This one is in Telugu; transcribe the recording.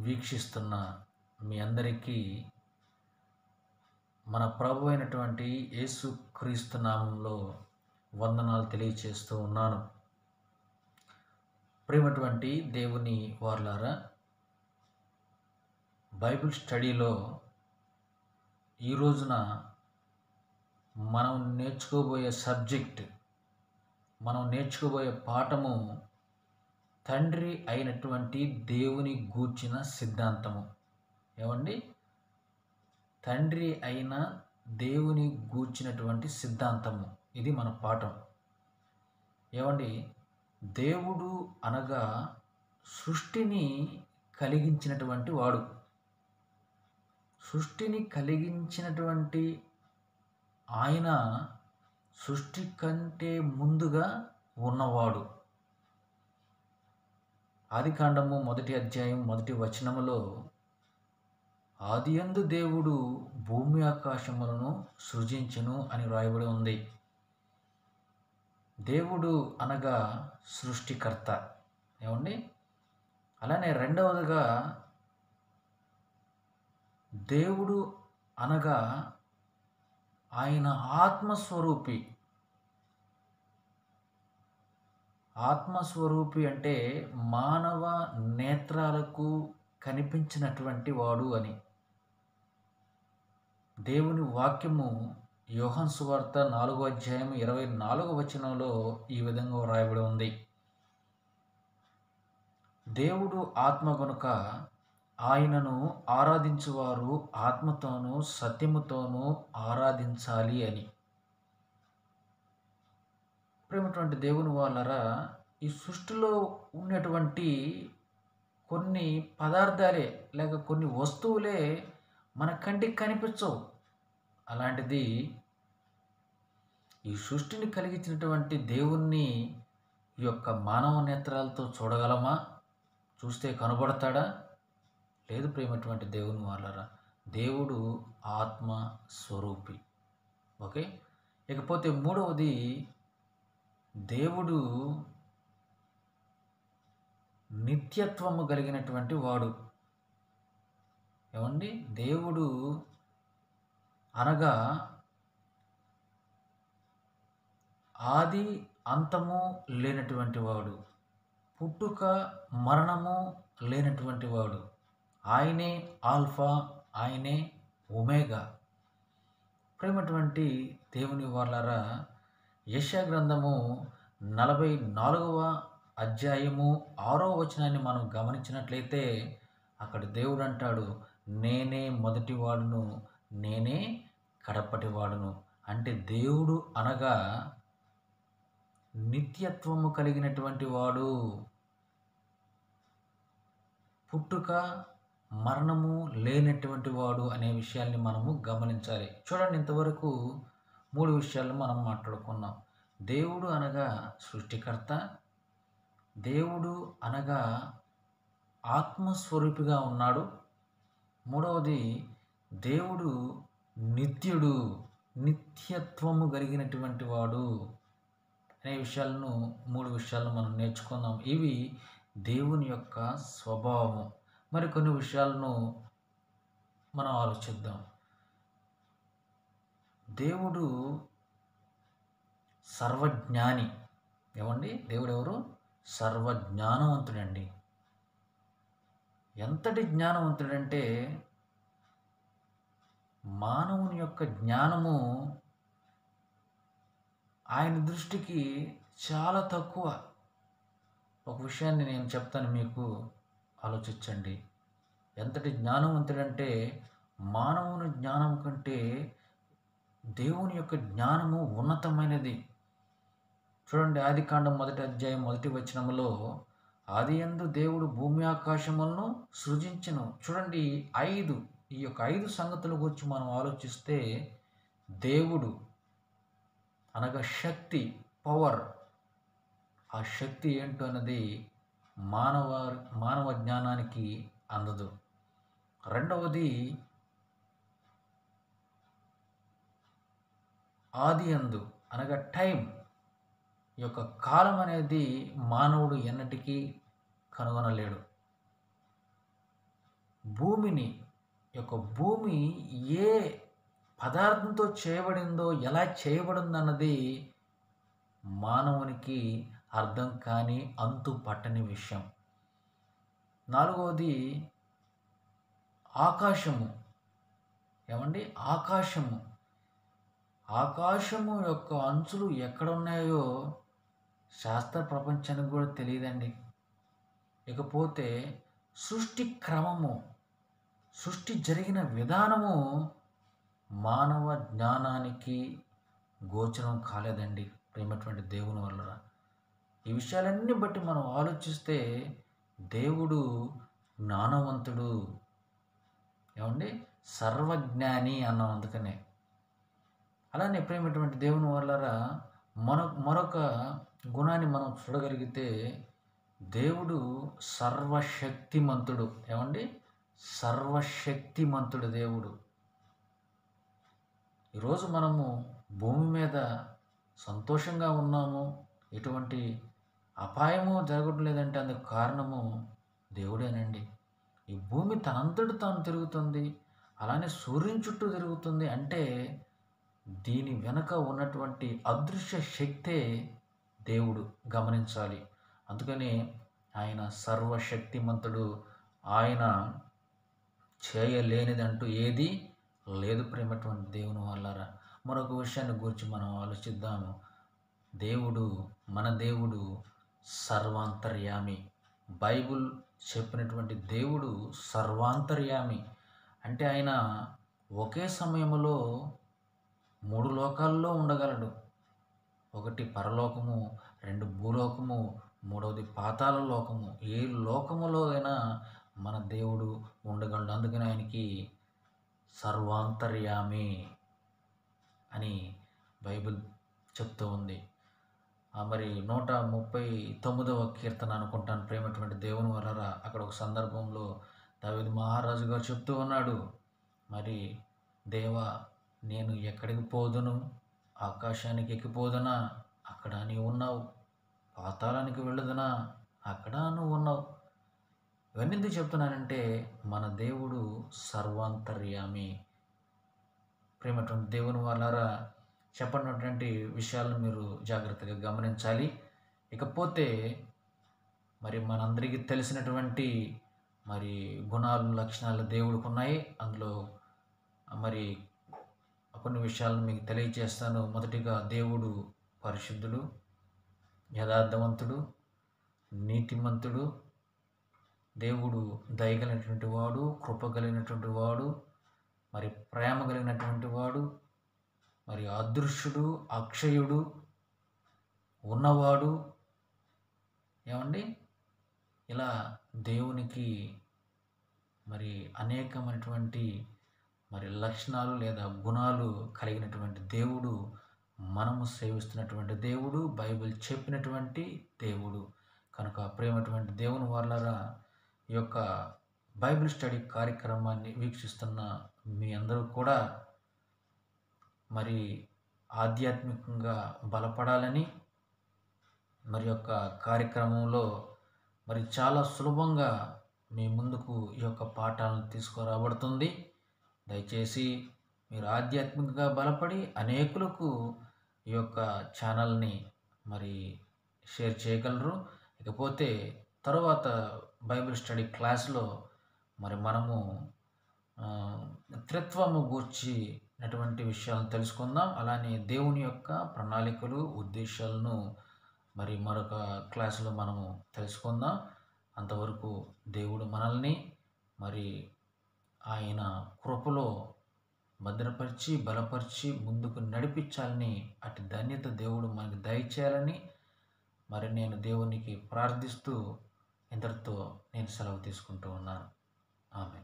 వీక్షిస్తున్న మీ అందరికీ మన ప్రభు అయినటువంటి యేసుక్రీస్తు నామంలో వందనాలు తెలియచేస్తూ ఉన్నాను. ప్రియమైనటువంటి దేవుని వారలారా, బైబిల్ స్టడీలో ఈ రోజున మనం నేర్చుకోబోయే పాఠము తండ్రి అయినటువంటి దేవుని గూర్చిన సిద్ధాంతము. ఏమండి? తండ్రి అయిన దేవుని గూర్చినటువంటి సిద్ధాంతము, ఇది మన పాఠం. ఏమండి? దేవుడు అనగా సృష్టిని కలిగించినటువంటి వాడు. సృష్టిని కలిగించినటువంటి ఆయన సృష్టి కంటే ముందుగా ఉన్నవాడు. ఆదికాండము 1వ అధ్యాయం 1వ వచనములో, ఆదియందు దేవుడు భూమి ఆకాశములను సృజించెను అని రాయబడి ఉంది. దేవుడు అనగా సృష్టికర్త. ఏమండి? అలానే రెండవదిగా దేవుడు అనగా ఆయన ఆత్మస్వరూపి. ఆత్మస్వరూపి అంటే మానవ నేత్రాలకు కనిపించినటువంటి వాడు అని. దేవుని వాక్యము యోహాను సువార్త 4వ అధ్యాయం 24వ వచనంలో ఈ విధంగా వ్రాయబడి ఉంది. దేవుడు ఆత్మ గనుక ఆయనను ఆరాధించువారు ఆత్మతోనూ సత్యముతోనూ ఆరాధించాలి అని. ప్రేమటువంటి దేవుని వాళ్ళరా, ఈ సృష్టిలో ఉన్నటువంటి కొన్ని పదార్థాలే లేక కొన్ని వస్తువులే మన కంటికి కనిపించవు. అలాంటిది ఈ సృష్టిని కలిగించినటువంటి దేవుణ్ణి ఈ యొక్క మానవ నేత్రాలతో చూడగలమా? చూస్తే కనబడతాడా? లేదు. ప్రేమటువంటి దేవుని వాళ్ళరా, దేవుడు ఆత్మ స్వరూపి. ఓకే. ఇకపోతే మూడవది, దేవుడు నిత్యత్వము కలిగినటువంటి వాడు. ఏమండి? దేవుడు అనగా ఆది అంతము లేనటువంటి వాడు, పుట్టుక మరణము లేనటువంటి వాడు. ఆయనే ఆల్ఫా, ఆయనే ఒమేగా. ప్రేమటువంటి దేవుని వాళ్ళారా, యెషయా గ్రంథము 44వ అధ్యాయము 6వ వచనాన్ని మనం గమనించినట్లయితే అక్కడ దేవుడు అంటాడు, నేనే మొదటివాడును, నేనే కడపటివాడును. అంటే దేవుడు అనగా నిత్యత్వము కలిగినటువంటి వాడు, పుట్టుక మరణము లేనటువంటి వాడు అనే విషయాన్ని మనము గమనించాలి. చూడండి, ఇంతవరకు 3 విషయాలు మనం మాట్లాడుకున్నాం. దేవుడు అనగా సృష్టికర్త, దేవుడు అనగా ఆత్మస్వరూపిగా ఉన్నాడు, మూడవది దేవుడు నిత్యుడు, నిత్యత్వము కలిగినటువంటి వాడు అనే విషయాలను 3 విషయాలను మనం నేర్చుకుందాం. ఇవి దేవుని యొక్క స్వభావము. మరికొన్ని విషయాలను మనం ఆలోచిద్దాం. దేవుడు సర్వజ్ఞాని. ఏమండి? దేవుడు ఎవరు? సర్వజ్ఞానవంతుడండి. ఎంతటి జ్ఞానవంతుడంటే మానవుని యొక్క జ్ఞానము ఆయన దృష్టికి చాలా తక్కువ. ఒక విషయాన్ని నేను చెప్తాను, మీకు ఆలోచించండి. ఎంతటి జ్ఞానవంతుడంటే మానవుని జ్ఞానం కంటే దేవుని యొక్క జ్ఞానము ఉన్నతమైనది. చూడండి, ఆదికాండం 1వ అధ్యాయం 1వ వచనములో, ఆదియందు దేవుడు భూమి ఆకాశములను సృజించెను. చూడండి, ఈ యొక్క 5 సంగతుల గురించి మనం ఆలోచిస్తే దేవుడు అనగా శక్తి, పవర్. ఆ శక్తి ఏంటో అన్నది మానవ జ్ఞానానికి అందదు. రెండవది, ఆదియందు అనగా టైం, ఈ యొక్క కాలం అనేది మానవుడు ఎన్నటికీ కనుగొనలేడు. భూమిని భూమి ఏ పదార్థంతో చేయబడిందో, ఎలా చేయబడిందన్నది మానవునికి అర్థం కాని, అంతు పట్టని విషయం. నాలుగవది ఆకాశము. ఏమండి? ఆకాశము. ఆకాశము యొక్క అంచులు ఎక్కడున్నాయో శాస్త్ర ప్రపంచానికి కూడా తెలియదండి. ఇకపోతే సృష్టి క్రమము, సృష్టి జరిగిన విధానము మానవ జ్ఞానానికి గోచరం కాలేదండి ప్రేమటువంటి దేవుని వల్ల. ఈ విషయాలన్నీ బట్టి మనం ఆలోచిస్తే దేవుడు జ్ఞానవంతుడు. ఏమండి? సర్వజ్ఞాని అన్నాం అందుకనే. అలానే ప్రేమటువంటి దేవుని వల్లరా మరొక గుణాన్ని మనం చూడగలిగితే దేవుడు సర్వశక్తిమంతుడు. ఏమండి? సర్వశక్తిమంతుడు దేవుడు. ఈరోజు మనము భూమి మీద సంతోషంగా ఉన్నాము, ఎటువంటి అపాయము జరగడం లేదంటే అందుకు కారణము దేవుడేనండి. ఈ భూమి తనంతట తాను తిరుగుతుంది, అలానే సూర్యుని చుట్టూ తిరుగుతుంది అంటే దీని వెనక ఉన్నటువంటి అదృశ్య శక్తే దేవుడు, గమనించాలి. అందుకని ఆయన సర్వశక్తిమంతుడు. ఆయన చేయలేనిదంటూ ఏది లేదు ప్రేమటువంటి దేవుని వల్లరా. మరొక విషయాన్ని గురించి మనం ఆలోచిద్దాము. మన దేవుడు సర్వాంతర్యామి. బైబుల్ చెప్పినటువంటి దేవుడు సర్వాంతర్యామి. అంటే ఆయన ఒకే సమయంలో 3 లోకాల్లో ఉండగలడు. ఒకటి పరలోకము, 2 భూలోకము, 3వది పాతాళ లోకము. ఏ లోకములో అయినా మన దేవుడు ఉండగలడు. అందుకని ఆయనకి సర్వాంతర్యామి అని బైబిల్ చెప్తూ ఉంది. మరి 139వ కీర్తన అనుకుంటాను ప్రేమటువంటి దేవుని వలన. అక్కడ ఒక సందర్భంలో దావీదు మహారాజు గారు చెప్తూ ఉన్నాడు, మరి దేవా నేను ఎక్కడికి పోదును? ఆకాశానికి ఎక్కిపోదునా? అక్కడ నీవు ఉన్నావు. పాతాళానికి వెళ్ళదునా? అక్కడ నువ్వు ఉన్నావు. ఇవన్నీ ఎందుకు చెప్తున్నానంటే మన దేవుడు సర్వాంతర్యామి. ప్రేమటువంటి దేవుని వాళ్ళారా, చెప్పినటువంటి విషయాలను మీరు జాగ్రత్తగా గమనించాలి. ఇకపోతే మరి మనందరికీ తెలిసినటువంటి మరి గుణాలు, లక్షణాలు దేవుడికి ఉన్నాయి. అందులో మరి కొన్ని విషయాలను మీకు తెలియజేస్తాను. మొదటిగా దేవుడు పరిశుద్ధుడు, యథార్థవంతుడు, నీతిమంతుడు. దేవుడు దయగలిగినటువంటి వాడు, కృప కలిగినటువంటి వాడు, మరి ప్రేమ కలిగినటువంటి వాడు, మరి అదృశ్యుడు, అక్షయుడు, ఉన్నవాడు. ఏమండి? ఇలా దేవునికి మరి అనేకమైనటువంటి మరి లక్షణాలు లేదా గుణాలు కలిగినటువంటి దేవుడు, మనము సేవిస్తున్నటువంటి దేవుడు, బైబిల్ చెప్పినటువంటి దేవుడు. కనుక ప్రేమటువంటి దేవుని వాళ్ళరా, ఈ యొక్క బైబిల్ స్టడీ కార్యక్రమాన్ని వీక్షిస్తున్న మీ అందరూ కూడా మరి ఆధ్యాత్మికంగా బలపడాలని, మరి యొక్క కార్యక్రమంలో మరి చాలా సులభంగా మీ ముందుకు ఈ యొక్క పాఠాలను తీసుకురాబడుతుంది. దయచేసి మీరు ఆధ్యాత్మికంగా బలపడి అనేకులకు ఈ యొక్క ఛానల్ని మరి షేర్ చేయగలరు. ఇకపోతే తర్వాత బైబిల్ స్టడీ క్లాస్లో మరి మనము త్రిత్వము గూర్చినటువంటి విషయాలను తెలుసుకుందాం. అలానే దేవుని యొక్క ప్రణాళికలు, ఉద్దేశాలను మరి మరొక క్లాసులో మనము తెలుసుకుందాం. అంతవరకు దేవుడు మనల్ని మరి ఆయన కృపలో భద్రపరిచి, బలపరిచి ముందుకు నడిపించాలని, అటు ధన్యత దేవుడు మనకు దయచేయాలని మరి నేను దేవునికి ప్రార్థిస్తూ ఇంతటితో నేను సెలవు తీసుకుంటూ ఉన్నాను. ఆమేన్.